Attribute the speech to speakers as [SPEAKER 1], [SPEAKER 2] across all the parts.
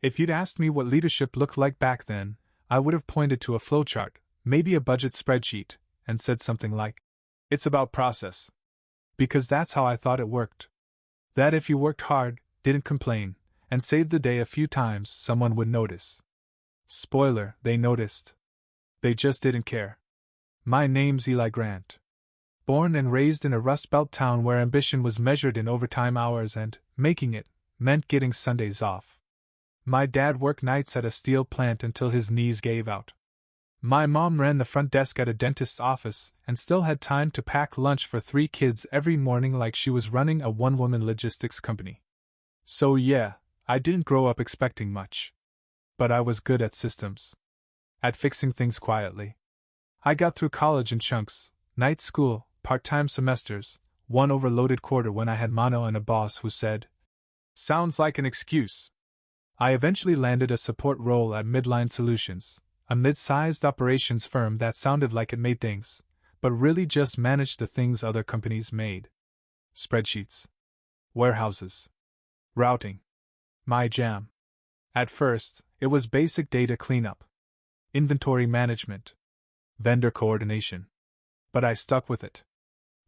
[SPEAKER 1] If you'd asked me what leadership looked like back then, I would have pointed to a flowchart, maybe a budget spreadsheet, and said something like, "It's about process." Because that's how I thought it worked. That if you worked hard, didn't complain, and saved the day a few times, someone would notice. Spoiler, they noticed. They just didn't care. My name's Eli Grant. Born and raised in a Rust Belt town where ambition was measured in overtime hours and making it meant getting Sundays off. My dad worked nights at a steel plant until his knees gave out. My mom ran the front desk at a dentist's office and still had time to pack lunch for 3 kids every morning like she was running a one-woman logistics company. So yeah, I didn't grow up expecting much. But I was good at systems. At fixing things quietly. I got through college in chunks, night school, part-time semesters, one overloaded quarter when I had mono and a boss who said, "Sounds like an excuse." I eventually landed a support role at Midline Solutions, a mid-sized operations firm that sounded like it made things, but really just managed the things other companies made. Spreadsheets. Warehouses. Routing. My jam. At first, it was basic data cleanup. Inventory management. Vendor coordination. But I stuck with it.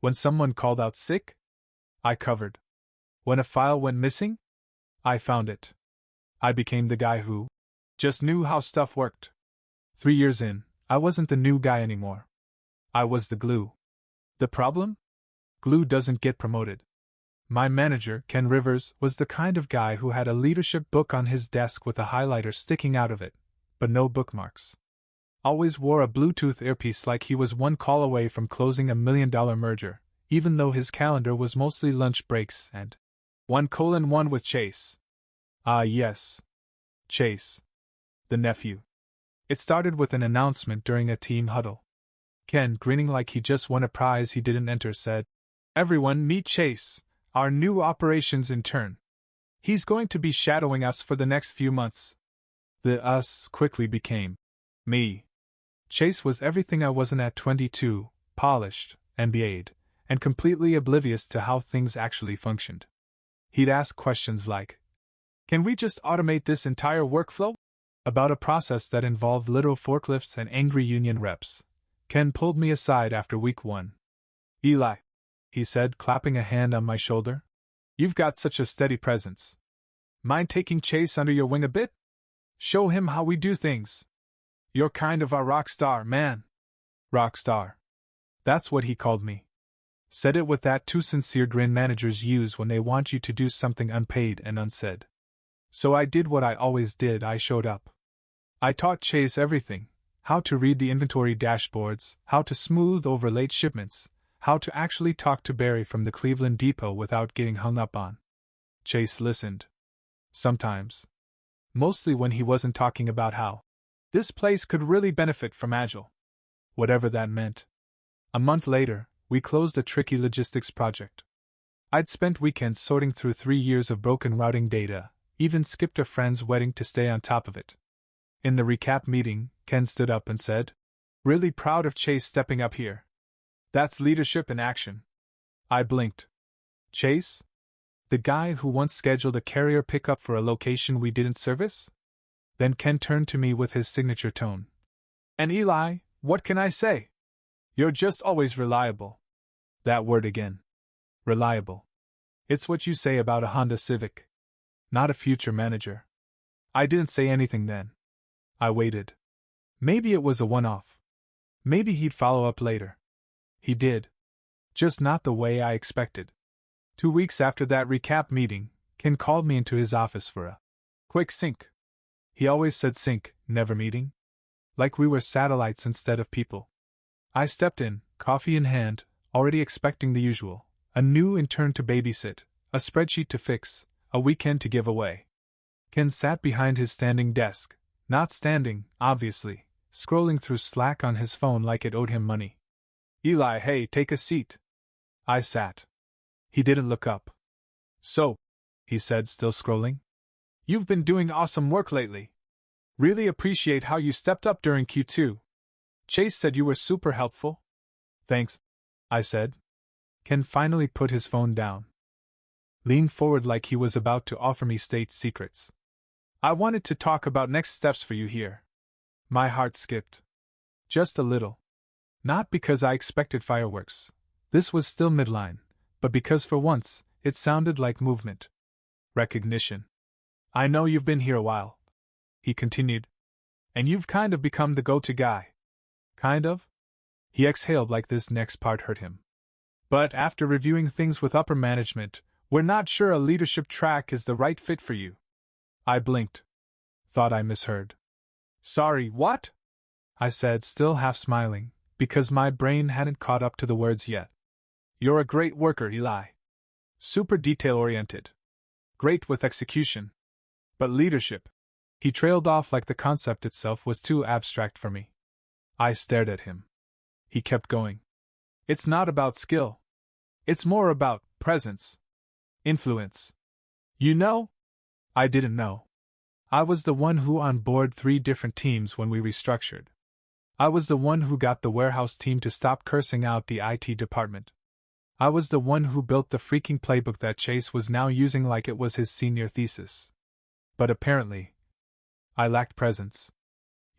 [SPEAKER 1] When someone called out sick, I covered. When a file went missing, I found it. I became the guy who just knew how stuff worked. 3 years in, I wasn't the new guy anymore. I was the glue. The problem? Glue doesn't get promoted. My manager, Ken Rivers, was the kind of guy who had a leadership book on his desk with a highlighter sticking out of it, but no bookmarks. Always wore a Bluetooth earpiece like he was one call away from closing a $1 million merger, even though his calendar was mostly lunch breaks and 1:1 with Chase. Ah yes. Chase. The nephew. It started with an announcement during a team huddle. Ken, grinning like he just won a prize he didn't enter, said, "Everyone meet Chase, our new operations intern. He's going to be shadowing us for the next few months." The us quickly became me. Chase was everything I wasn't at 22, polished, MBA'd, and completely oblivious to how things actually functioned. He'd ask questions like, "Can we just automate this entire workflow?" About a process that involved literal forklifts and angry union reps. Ken pulled me aside after week 1. "Eli," he said, clapping a hand on my shoulder, "you've got such a steady presence. Mind taking Chase under your wing a bit? Show him how we do things. You're kind of our rock star, man." Rock star. That's what he called me. Said it with that too sincere grin managers use when they want you to do something unpaid and unsaid. So I did what I always did, I showed up. I taught Chase everything: how to read the inventory dashboards, how to smooth over late shipments, how to actually talk to Barry from the Cleveland depot without getting hung up on. Chase listened. Sometimes. Mostly when he wasn't talking about how this place could really benefit from Agile. Whatever that meant. A month later, we closed a tricky logistics project. I'd spent weekends sorting through 3 years of broken routing data, even skipped a friend's wedding to stay on top of it. In the recap meeting, Ken stood up and said, "Really proud of Chase stepping up here. That's leadership in action." I blinked. Chase? The guy who once scheduled a carrier pickup for a location we didn't service? Then Ken turned to me with his signature tone. "And Eli, what can I say? You're just always reliable." That word again. Reliable. It's what you say about a Honda Civic. Not a future manager. I didn't say anything then. I waited. Maybe it was a one-off. Maybe he'd follow up later. He did. Just not the way I expected. 2 weeks after that recap meeting, Ken called me into his office for a quick sync. He always said sync, never meeting. Like we were satellites instead of people. I stepped in, coffee in hand, already expecting the usual. A new intern to babysit, a spreadsheet to fix, a weekend to give away. Ken sat behind his standing desk, not standing, obviously, scrolling through Slack on his phone like it owed him money. "Eli, hey, take a seat." I sat. He didn't look up. "So," he said, still scrolling, "you've been doing awesome work lately. Really appreciate how you stepped up during Q2. Chase said you were super helpful." "Thanks," I said. Ken finally put his phone down. Leaned forward like he was about to offer me state secrets. I wanted to talk about next steps for you here. My heart skipped. Just a little. Not because I expected fireworks. This was still midline, but because for once, it sounded like movement. Recognition. I know you've been here a while, he continued. And you've kind of become the go-to guy. Kind of? He exhaled like this next part hurt him. But after reviewing things with upper management, we're not sure a leadership track is the right fit for you. I blinked. Thought I misheard. Sorry, what? I said, still half smiling, because my brain hadn't caught up to the words yet. You're a great worker, Eli. Super detail-oriented. Great with execution. But leadership. He trailed off like the concept itself was too abstract for me. I stared at him. He kept going. It's not about skill. It's more about presence. Influence. You know? I didn't know. I was the one who onboarded 3 different teams when we restructured. I was the one who got the warehouse team to stop cursing out the IT department. I was the one who built the freaking playbook that Chase was now using like it was his senior thesis. But apparently, I lacked presence.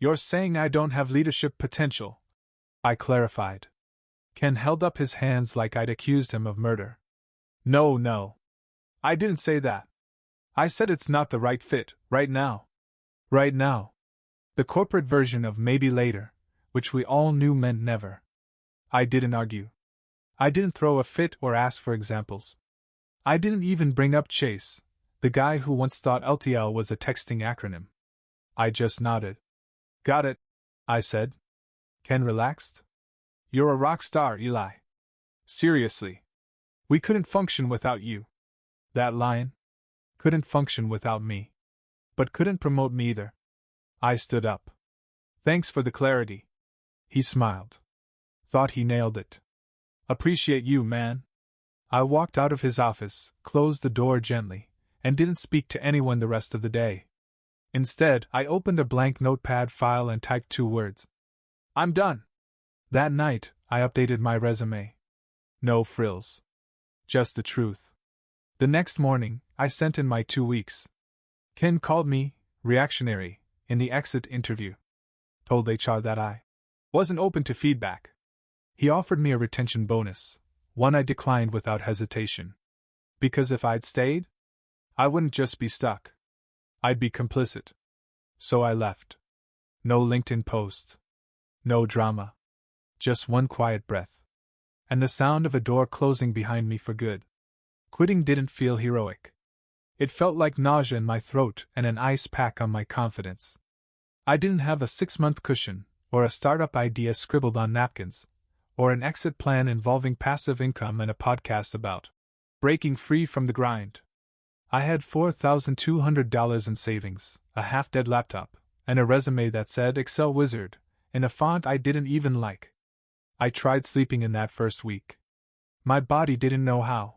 [SPEAKER 1] You're saying I don't have leadership potential? I clarified. Ken held up his hands like I'd accused him of murder. No. I didn't say that. I said it's not the right fit, right now. Right now. The corporate version of maybe later, which we all knew meant never. I didn't argue. I didn't throw a fit or ask for examples. I didn't even bring up Chase, the guy who once thought LTL was a texting acronym. I just nodded. Got it, I said. Ken relaxed. You're a rock star, Eli. Seriously. We couldn't function without you. That line? Couldn't function without me. But couldn't promote me either. I stood up. Thanks for the clarity. He smiled. Thought he nailed it. Appreciate you, man. I walked out of his office, closed the door gently, and didn't speak to anyone the rest of the day. Instead, I opened a blank notepad file and typed 2 words. I'm done. That night, I updated my resume. No frills. Just the truth. The next morning, I sent in my 2 weeks. Ken called me, reactionary, in the exit interview. Told HR that I wasn't open to feedback. He offered me a retention bonus, one I declined without hesitation. Because if I'd stayed, I wouldn't just be stuck. I'd be complicit. So I left. No LinkedIn post. No drama. Just one quiet breath. And the sound of a door closing behind me for good. Quitting didn't feel heroic. It felt like nausea in my throat and an ice pack on my confidence. I didn't have a 6-month cushion, or a startup idea scribbled on napkins, or an exit plan involving passive income and a podcast about breaking free from the grind. I had $4,200 in savings, a half-dead laptop, and a resume that said Excel Wizard, in a font I didn't even like. I tried sleeping in that first week. My body didn't know how.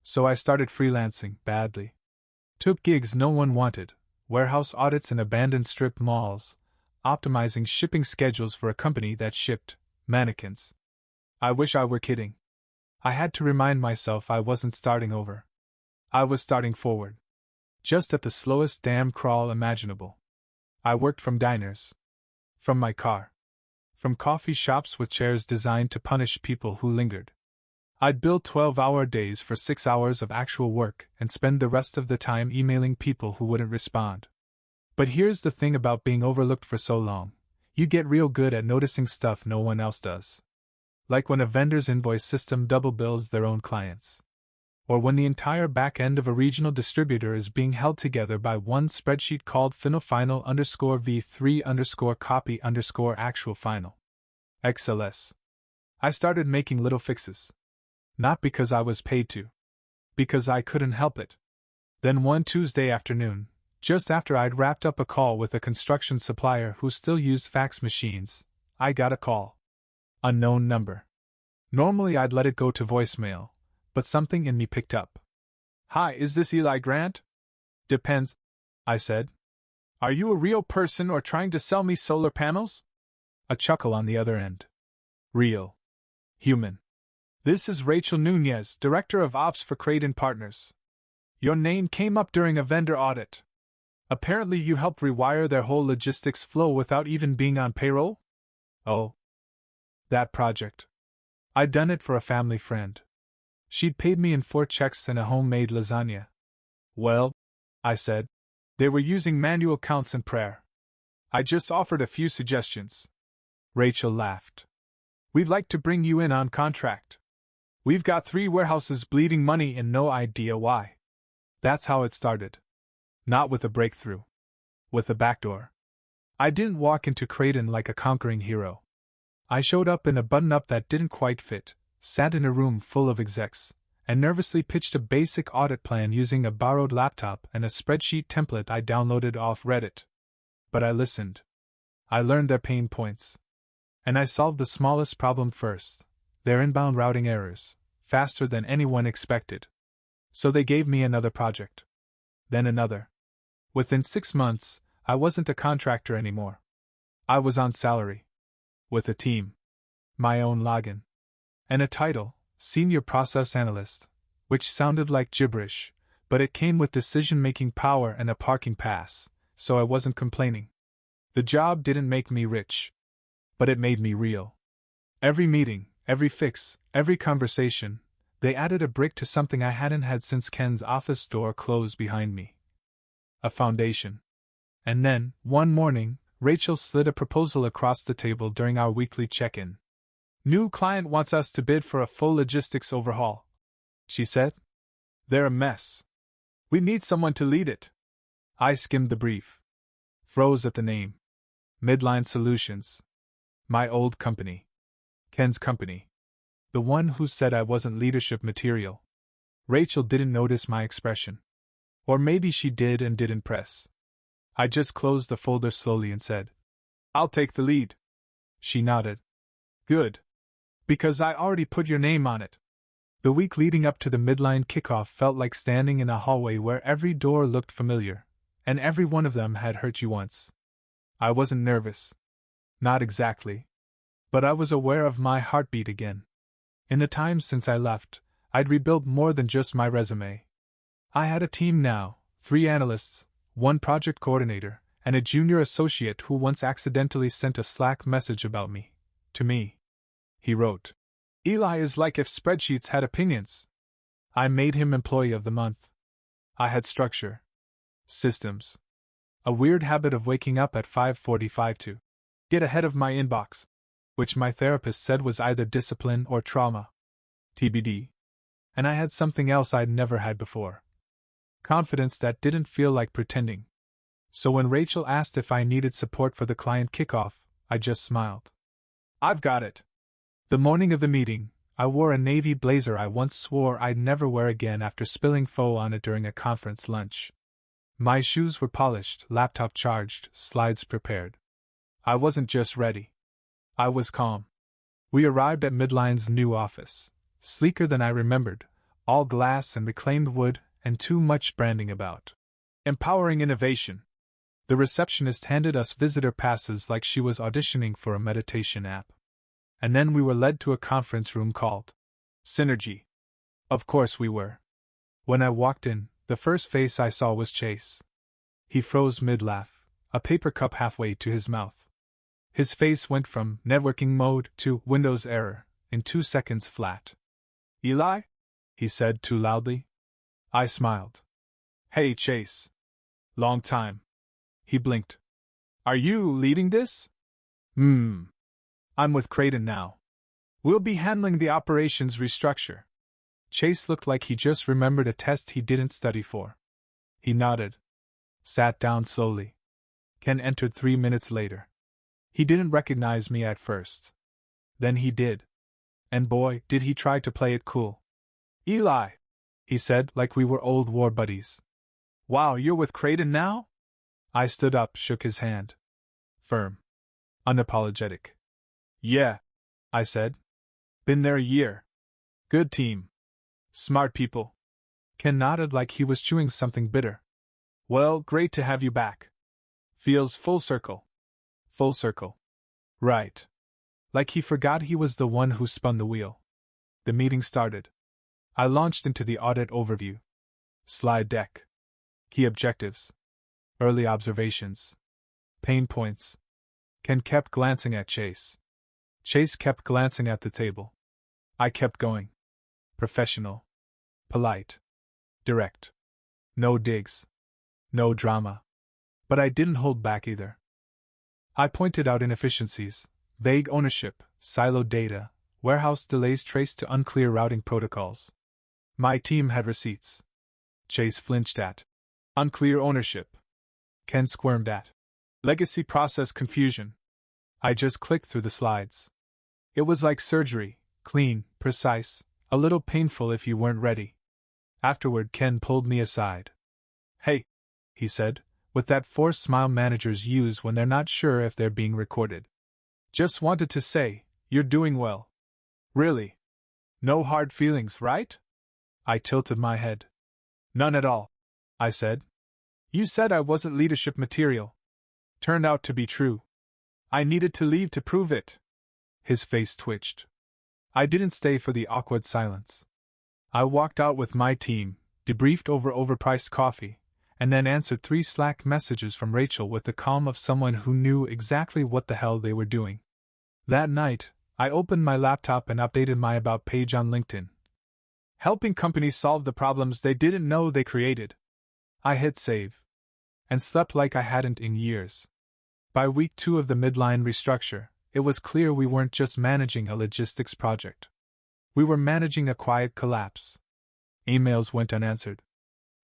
[SPEAKER 1] So I started freelancing, badly. Took gigs no one wanted, warehouse audits in abandoned strip malls, optimizing shipping schedules for a company that shipped mannequins. I wish I were kidding. I had to remind myself I wasn't starting over. I was starting forward. Just at the slowest damn crawl imaginable. I worked from diners. From my car. From coffee shops with chairs designed to punish people who lingered. I'd bill 12-hour days for 6 hours of actual work and spend the rest of the time emailing people who wouldn't respond. But here's the thing about being overlooked for so long. You get real good at noticing stuff no one else does. Like when a vendor's invoice system double bills their own clients. Or when the entire back end of a regional distributor is being held together by one spreadsheet called finalfinal_v3_copy_actual_final. XLS. I started making little fixes. Not because I was paid to. Because I couldn't help it. Then one Tuesday afternoon, just after I'd wrapped up a call with a construction supplier who still used fax machines, I got a call. Unknown number. Normally I'd let it go to voicemail, but something in me picked up. Hi, is this Eli Grant? Depends, I said. Are you a real person or trying to sell me solar panels? A chuckle on the other end. Real. Human. This is Rachel Nunez, Director of Ops for Creighton Partners. Your name came up during a vendor audit. Apparently you helped rewire their whole logistics flow without even being on payroll? Oh. That project. I'd done it for a family friend. She'd paid me in 4 checks and a homemade lasagna. Well, I said, they were using manual counts and prayer. I just offered a few suggestions. Rachel laughed. We'd like to bring you in on contract. We've got 3 warehouses bleeding money and no idea why. That's how it started. Not with a breakthrough. With a backdoor. I didn't walk into Creighton like a conquering hero. I showed up in a button-up that didn't quite fit, sat in a room full of execs, and nervously pitched a basic audit plan using a borrowed laptop and a spreadsheet template I downloaded off Reddit. But I listened. I learned their pain points. And I solved the smallest problem first, their inbound routing errors, faster than anyone expected. So they gave me another project. Then another. Within 6 months, I wasn't a contractor anymore. I was on salary. With a team. My own login. And a title, Senior Process Analyst, which sounded like gibberish, but it came with decision-making power and a parking pass, so I wasn't complaining. The job didn't make me rich. But it made me real. Every meeting, every fix, every conversation, they added a brick to something I hadn't had since Ken's office door closed behind me. A foundation. And then, one morning, Rachel slid a proposal across the table during our weekly check-in. New client wants us to bid for a full logistics overhaul, she said. They're a mess. We need someone to lead it. I skimmed the brief. Froze at the name. Midline Solutions. My old company. Ken's company. The one who said I wasn't leadership material. Rachel didn't notice my expression. Or maybe she did and didn't press. I just closed the folder slowly and said, I'll take the lead. She nodded. Good. Because I already put your name on it. The week leading up to the midline kickoff felt like standing in a hallway where every door looked familiar, and every one of them had hurt you once. I wasn't nervous. Not exactly. But I was aware of my heartbeat again. In the time since I left, I'd rebuilt more than just my resume. I had a team now, 3 analysts, 1 project coordinator, and a junior associate who once accidentally sent a Slack message about me. To me. He wrote, Eli is like if spreadsheets had opinions. I made him Employee of the Month. I had structure. Systems. A weird habit of waking up at 5:45 to get ahead of my inbox, which my therapist said was either discipline or trauma. TBD. And I had something else I'd never had before. Confidence that didn't feel like pretending. So when Rachel asked if I needed support for the client kickoff, I just smiled. I've got it. The morning of the meeting, I wore a navy blazer I once swore I'd never wear again after spilling pho on it during a conference lunch. My shoes were polished, laptop charged, slides prepared. I wasn't just ready. I was calm. We arrived at Midline's new office, sleeker than I remembered, all glass and reclaimed wood, and too much branding about. Empowering innovation. The receptionist handed us visitor passes like she was auditioning for a meditation app. And then we were led to a conference room called Synergy. Of course we were. When I walked in, the first face I saw was Chase. He froze mid-laugh, a paper cup halfway to his mouth. His face went from networking mode to Windows error in 2 seconds flat. Eli? He said too loudly. I smiled. Hey, Chase. Long time. He blinked. Are you leading this? I'm with Creighton now. We'll be handling the operations restructure. Chase looked like he just remembered a test he didn't study for. He nodded. Sat down slowly. Ken entered 3 minutes later. He didn't recognize me at first. Then he did. And boy, did he try to play it cool. Eli, he said like we were old war buddies. Wow, you're with Creighton now? I stood up, shook his hand. Firm. Unapologetic. Yeah, I said. Been there a year. Good team. Smart people. Ken nodded like he was chewing something bitter. Well, great to have you back. Feels full circle. Full circle. Right. Like he forgot he was the one who spun the wheel. The meeting started. I launched into the audit overview. Slide deck. Key objectives. Early observations. Pain points. Ken kept glancing at Chase. Chase kept glancing at the table. I kept going. Professional. Polite. Direct. No digs. No drama. But I didn't hold back either. I pointed out inefficiencies, vague ownership, siloed data, warehouse delays traced to unclear routing protocols. My team had receipts. Chase flinched at. Unclear ownership. Ken squirmed at. Legacy process confusion. I just clicked through the slides. It was like surgery, clean, precise, a little painful if you weren't ready. Afterward, Ken pulled me aside. Hey, he said, with that forced smile managers use when they're not sure if they're being recorded. Just wanted to say, you're doing well. Really? No hard feelings, right? I tilted my head. None at all, I said. You said I wasn't leadership material. Turned out to be true. I needed to leave to prove it. His face twitched. I didn't stay for the awkward silence. I walked out with my team, debriefed over overpriced coffee, and then answered 3 Slack messages from Rachel with the calm of someone who knew exactly what the hell they were doing. That night, I opened my laptop and updated my About page on LinkedIn. Helping companies solve the problems they didn't know they created. I hit save. And slept like I hadn't in years. By week 2 of the midline restructure, it was clear we weren't just managing a logistics project. We were managing a quiet collapse. Emails went unanswered.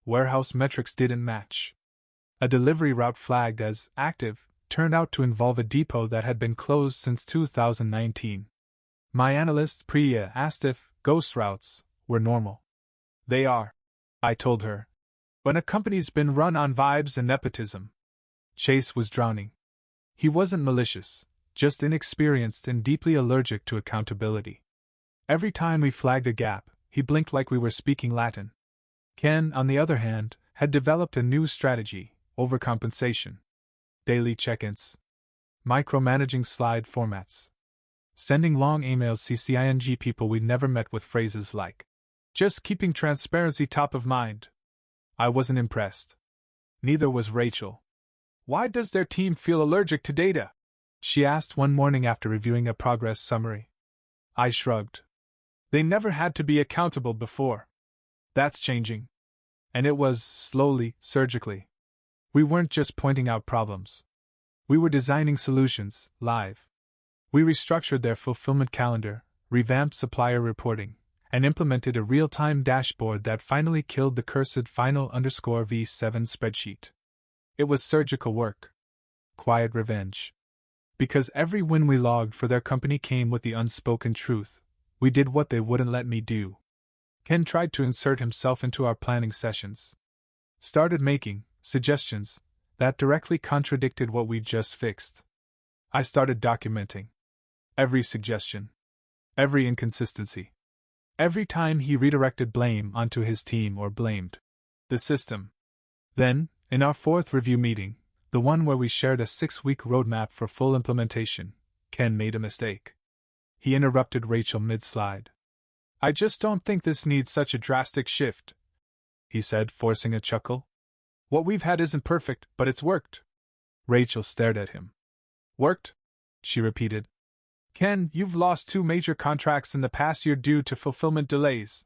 [SPEAKER 1] Warehouse metrics didn't match. A delivery route flagged as active turned out to involve a depot that had been closed since 2019. My analyst Priya asked if ghost routes were normal. They are, I told her. When a company's been run on vibes and nepotism. Chase was drowning. He wasn't malicious, just inexperienced and deeply allergic to accountability. Every time we flagged a gap, he blinked like we were speaking Latin. Ken, on the other hand, had developed a new strategy: overcompensation. Daily check-ins. Micromanaging slide formats. Sending long emails CCING people we'd never met with phrases like, just keeping transparency top of mind. I wasn't impressed. Neither was Rachel. Why does their team feel allergic to data? She asked one morning after reviewing a progress summary. I shrugged. They never had to be accountable before. That's changing. And it was, slowly, surgically. We weren't just pointing out problems. We were designing solutions, live. We restructured their fulfillment calendar, revamped supplier reporting, and implemented a real-time dashboard that finally killed the cursed final_V7 spreadsheet. It was surgical work. Quiet revenge. Because every win we logged for their company came with the unspoken truth: we did what they wouldn't let me do. Ken tried to insert himself into our planning sessions. Started making suggestions that directly contradicted what we'd just fixed. I started documenting every suggestion, every inconsistency. Every time he redirected blame onto his team or blamed the system. Then, in our 4th review meeting, the one where we shared a 6-week roadmap for full implementation, Ken made a mistake. He interrupted Rachel mid-slide. I just don't think this needs such a drastic shift, he said, forcing a chuckle. What we've had isn't perfect, but it's worked. Rachel stared at him. Worked? She repeated. Ken, you've lost 2 major contracts in the past year due to fulfillment delays.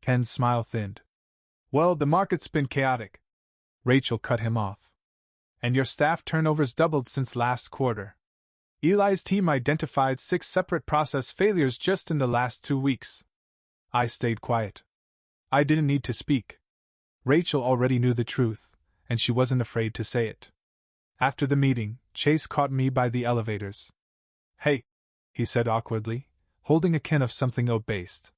[SPEAKER 1] Ken's smile thinned. Well, the market's been chaotic. Rachel cut him off. And your staff turnover's doubled since last quarter. Eli's team identified 6 separate process failures just in the last 2 weeks. I stayed quiet. I didn't need to speak. Rachel already knew the truth, and she wasn't afraid to say it. After the meeting, Chase caught me by the elevators. Hey, he said awkwardly, holding a can of something oat-based.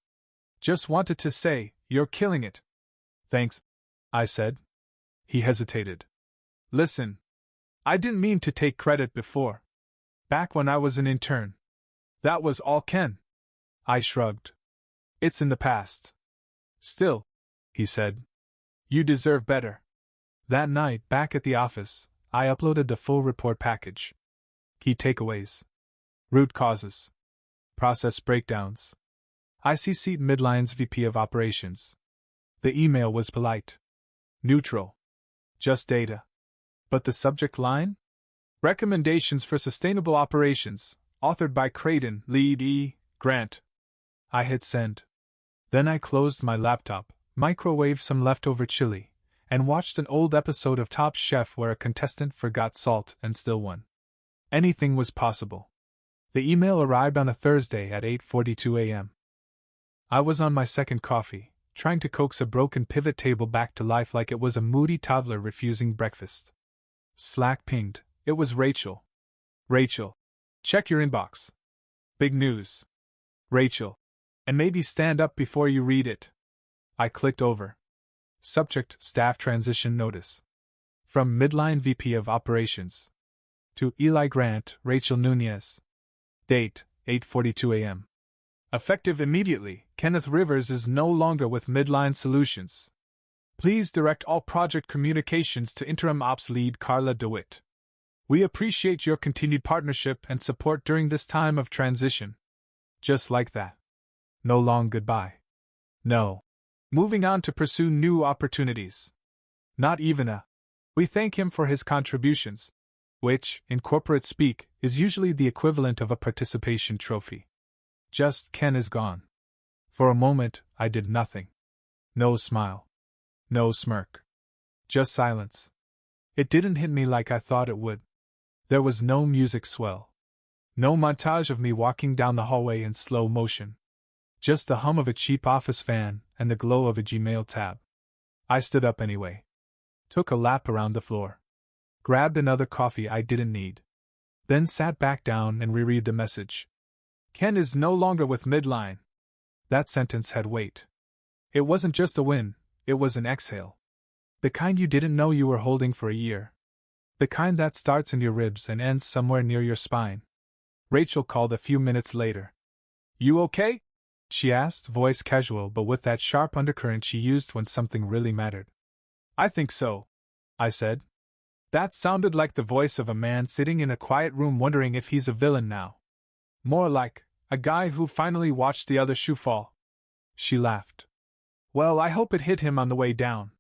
[SPEAKER 1] Just wanted to say, you're killing it. Thanks, I said. He hesitated. Listen, I didn't mean to take credit before. Back when I was an intern. That was all Ken. I shrugged. It's in the past. Still, he said. You deserve better. That night, back at the office, I uploaded the full report package. Key takeaways. Root causes. Process breakdowns. I CC'd Midline's VP of Operations. The email was polite. Neutral. Just data. But the subject line? Recommendations for Sustainable Operations, authored by Creighton, Lead E. Grant. I hit send. Then I closed my laptop, microwaved some leftover chili, and watched an old episode of Top Chef where a contestant forgot salt and still won. Anything was possible. The email arrived on a Thursday at 8:42 a.m. I was on my second coffee, trying to coax a broken pivot table back to life like it was a moody toddler refusing breakfast. Slack pinged. It was Rachel. Rachel. Check your inbox. Big news. Rachel. And maybe stand up before you read it. I clicked over. Subject: Staff Transition Notice. From Midline VP of Operations. To Eli Grant, Rachel Nunez. Date: 8:42 a.m. Effective immediately, Kenneth Rivers is no longer with Midline Solutions. Please direct all project communications to Interim Ops Lead Carla DeWitt. We appreciate your continued partnership and support during this time of transition. Just like that. No long goodbye. No. Moving on to pursue new opportunities. Not even a. We thank him for his contributions, which, in corporate speak, is usually the equivalent of a participation trophy. Just Ken is gone. For a moment, I did nothing. No smile. No smirk. Just silence. It didn't hit me like I thought it would. There was no music swell. No montage of me walking down the hallway in slow motion. Just the hum of a cheap office fan and the glow of a Gmail tab. I stood up anyway. Took a lap around the floor. Grabbed another coffee I didn't need. Then sat back down and reread the message. Ken is no longer with Midline. That sentence had weight. It wasn't just a win, it was an exhale. The kind you didn't know you were holding for a year. The kind that starts in your ribs and ends somewhere near your spine. Rachel called a few minutes later. You okay? She asked, voice casual but with that sharp undercurrent she used when something really mattered. I think so, I said. That sounded like the voice of a man sitting in a quiet room wondering if he's a villain now. More like a guy who finally watched the other shoe fall. She laughed. Well, I hope it hit him on the way down.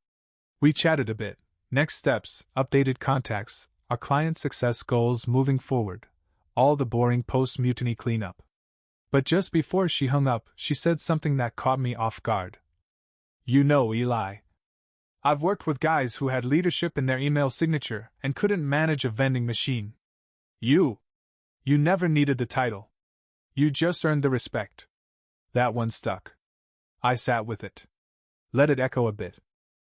[SPEAKER 1] We chatted a bit. Next steps, updated contacts, our client success goals moving forward, all the boring post-mutiny cleanup. But just before she hung up, she said something that caught me off guard. You know, Eli. I've worked with guys who had leadership in their email signature and couldn't manage a vending machine. You never needed the title. You just earned the respect. That one stuck. I sat with it. Let it echo a bit.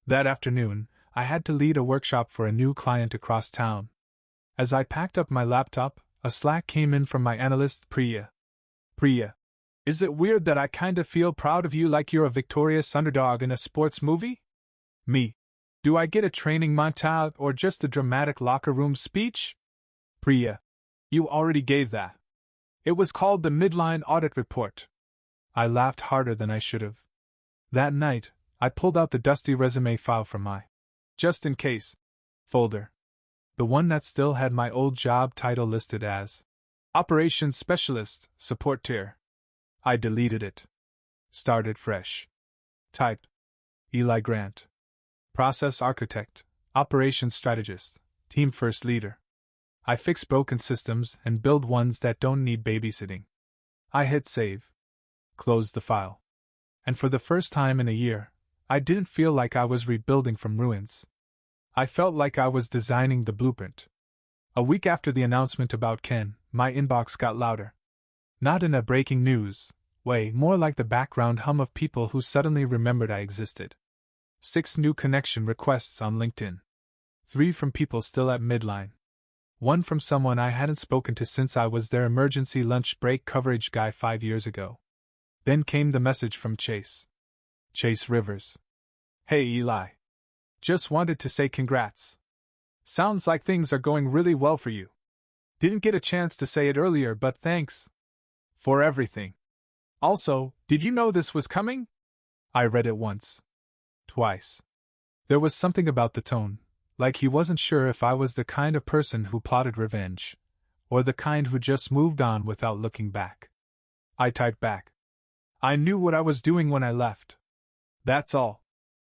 [SPEAKER 1] That afternoon, I had to lead a workshop for a new client across town. As I packed up my laptop, a Slack came in from my analyst, Priya. Priya, is it weird that I kinda feel proud of you like you're a victorious underdog in a sports movie? Me. Do I get a training montage or just a dramatic locker room speech? Priya. You already gave that. It was called the Midline Audit Report. I laughed harder than I should have. That night, I pulled out the dusty resume file from my just in case folder. The one that still had my old job title listed as Operations Specialist, Support Tier. I deleted it. Started fresh. Type. Eli Grant. Process Architect, Operations Strategist, Team First Leader. I fix broken systems and build ones that don't need babysitting. I hit save. Closed the file. And for the first time in a year, I didn't feel like I was rebuilding from ruins. I felt like I was designing the blueprint. A week after the announcement about Ken, my inbox got louder. Not in a breaking news way, more like the background hum of people who suddenly remembered I existed. 6 new connection requests on LinkedIn. 3 from people still at Midline. 1 from someone I hadn't spoken to since I was their emergency lunch break coverage guy 5 years ago. Then came the message from Chase. Chase Rivers. Hey Eli. Just wanted to say congrats. Sounds like things are going really well for you. Didn't get a chance to say it earlier, but thanks. For everything. Also, did you know this was coming? I read it once. Twice. There was something about the tone, like he wasn't sure if I was the kind of person who plotted revenge, or the kind who just moved on without looking back. I typed back. I knew what I was doing when I left. That's all.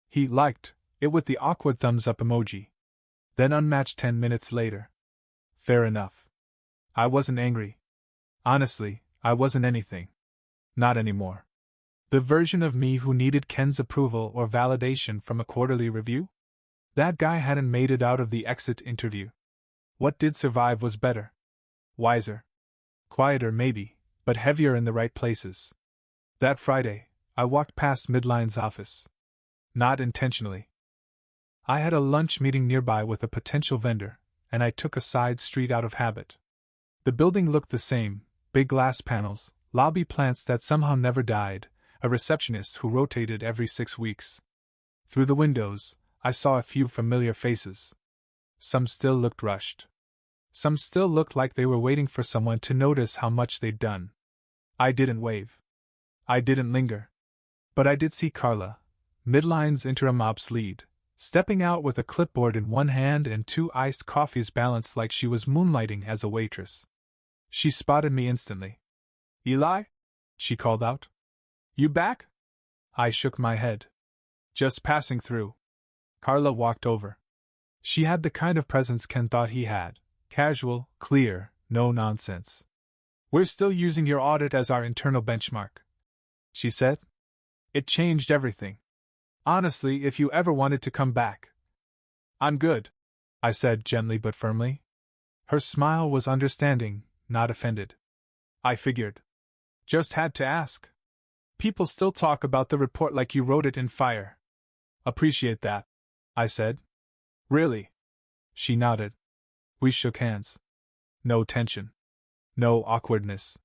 [SPEAKER 1] He liked it with the awkward thumbs up emoji. Then unmatched 10 minutes later. Fair enough. I wasn't angry. Honestly, I wasn't anything. Not anymore. The version of me who needed Ken's approval or validation from a quarterly review? That guy hadn't made it out of the exit interview. What did survive was better. Wiser. Quieter, maybe, but heavier in the right places. That Friday, I walked past Midline's office. Not intentionally. I had a lunch meeting nearby with a potential vendor, and I took a side street out of habit. The building looked the same, big glass panels, lobby plants that somehow never died, a receptionist who rotated every 6 weeks. Through the windows, I saw a few familiar faces. Some still looked rushed. Some still looked like they were waiting for someone to notice how much they'd done. I didn't wave. I didn't linger. But I did see Carla, Midline's interim ops lead, stepping out with a clipboard in one hand and 2 iced coffees balanced like she was moonlighting as a waitress. She spotted me instantly. "Eli?" she called out. "You back?" I shook my head. "Just passing through." Carla walked over. She had the kind of presence Ken thought he had. Casual, clear, no nonsense. "We're still using your audit as our internal benchmark," she said. "It changed everything. Honestly, if you ever wanted to come back." "I'm good," I said gently but firmly. Her smile was understanding, not offended. "I figured. Just had to ask. People still talk about the report like you wrote it in fire." "Appreciate that," I said. "Really?" She nodded. We shook hands. No tension. No awkwardness.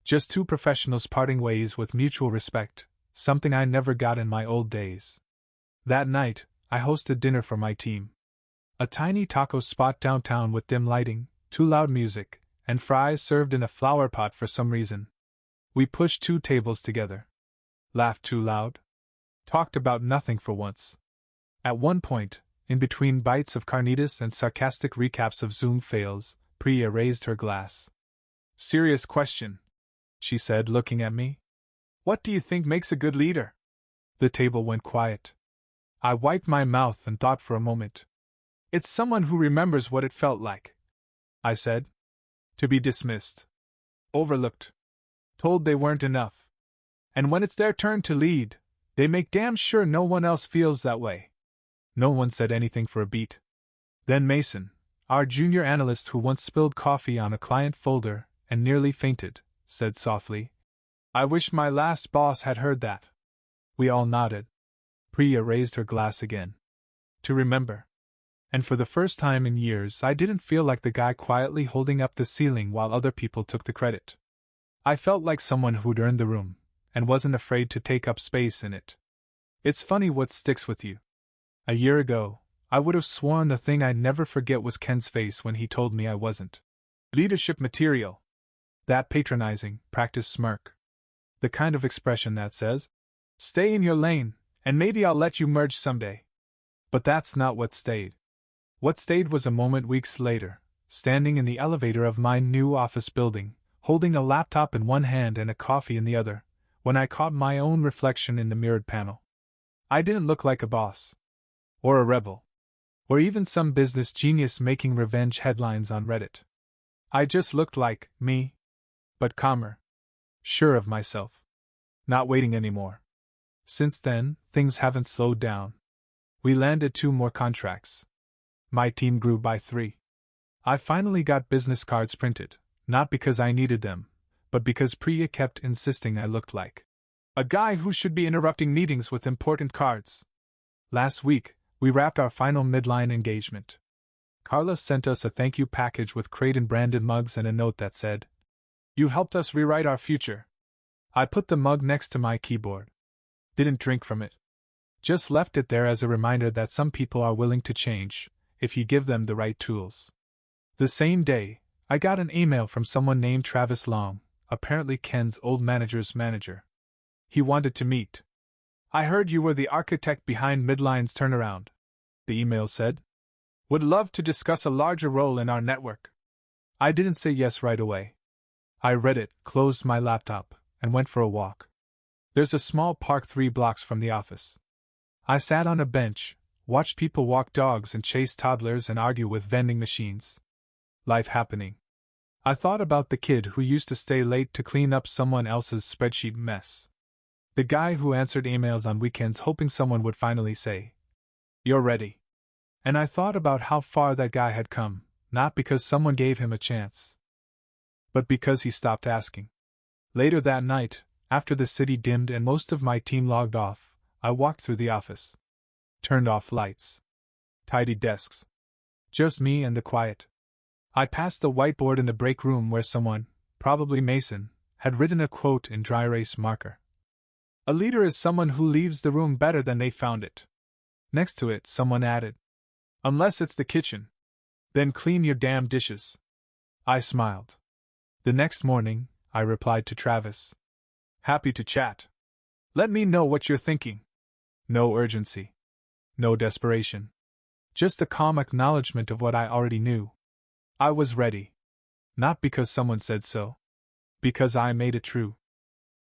[SPEAKER 1] Just 2 professionals parting ways with mutual respect, something I never got in my old days. That night, I hosted dinner for my team. A tiny taco spot downtown with dim lighting, too loud music, and fries served in a flower pot for some reason. We pushed 2 tables together. Laughed too loud. Talked about nothing for once. At one point, in between bites of carnitas and sarcastic recaps of Zoom fails, Priya raised her glass. "Serious question," she said, looking at me. "What do you think makes a good leader?" The table went quiet. I wiped my mouth and thought for a moment. "It's someone who remembers what it felt like," I said. "To be dismissed. Overlooked. Told they weren't enough. And when it's their turn to lead, they make damn sure no one else feels that way." No one said anything for a beat. Then Mason, our junior analyst who once spilled coffee on a client folder and nearly fainted, said softly, "I wish my last boss had heard that." We all nodded. Priya raised her glass again. "To remember." And for the first time in years I didn't feel like the guy quietly holding up the ceiling while other people took the credit. I felt like someone who'd earned the room, and wasn't afraid to take up space in it. It's funny what sticks with you. A year ago, I would have sworn the thing I'd never forget was Ken's face when he told me I wasn't leadership material. That patronizing, practiced smirk. The kind of expression that says, "Stay in your lane, and maybe I'll let you merge someday." But that's not what stayed. What stayed was a moment weeks later, standing in the elevator of my new office building, holding a laptop in one hand and a coffee in the other, when I caught my own reflection in the mirrored panel. I didn't look like a boss. Or a rebel. Or even some business genius making revenge headlines on Reddit. I just looked like me. But calmer. Sure of myself. Not waiting anymore. Since then, things haven't slowed down. We landed 2 more contracts. My team grew by 3. I finally got business cards printed, not because I needed them, but because Priya kept insisting I looked like a guy who should be interrupting meetings with important cards. Last week, we wrapped our final midline engagement. Carla sent us a thank you package with Creighton-branded mugs and a note that said, "You helped us rewrite our future." I put the mug next to my keyboard. Didn't drink from it. Just left it there as a reminder that some people are willing to change, if you give them the right tools. The same day, I got an email from someone named Travis Long, apparently Ken's old manager's manager. He wanted to meet. "I heard you were the architect behind Midline's turnaround," the email said. "Would love to discuss a larger role in our network." I didn't say yes right away. I read it, closed my laptop, and went for a walk. There's a small park 3 blocks from the office. I sat on a bench, watched people walk dogs and chase toddlers and argue with vending machines. Life happening. I thought about the kid who used to stay late to clean up someone else's spreadsheet mess. The guy who answered emails on weekends hoping someone would finally say, "You're ready." And I thought about how far that guy had come, not because someone gave him a chance, but because he stopped asking. Later that night, after the city dimmed and most of my team logged off, I walked through the office. Turned off lights. Tidied desks. Just me and the quiet. I passed the whiteboard in the break room where someone, probably Mason, had written a quote in dry erase marker. "A leader is someone who leaves the room better than they found it." Next to it, someone added, "Unless it's the kitchen. Then clean your damn dishes." I smiled. The next morning, I replied to Travis. "Happy to chat. Let me know what you're thinking." No urgency. No desperation. Just a calm acknowledgement of what I already knew. I was ready. Not because someone said so. Because I made it true.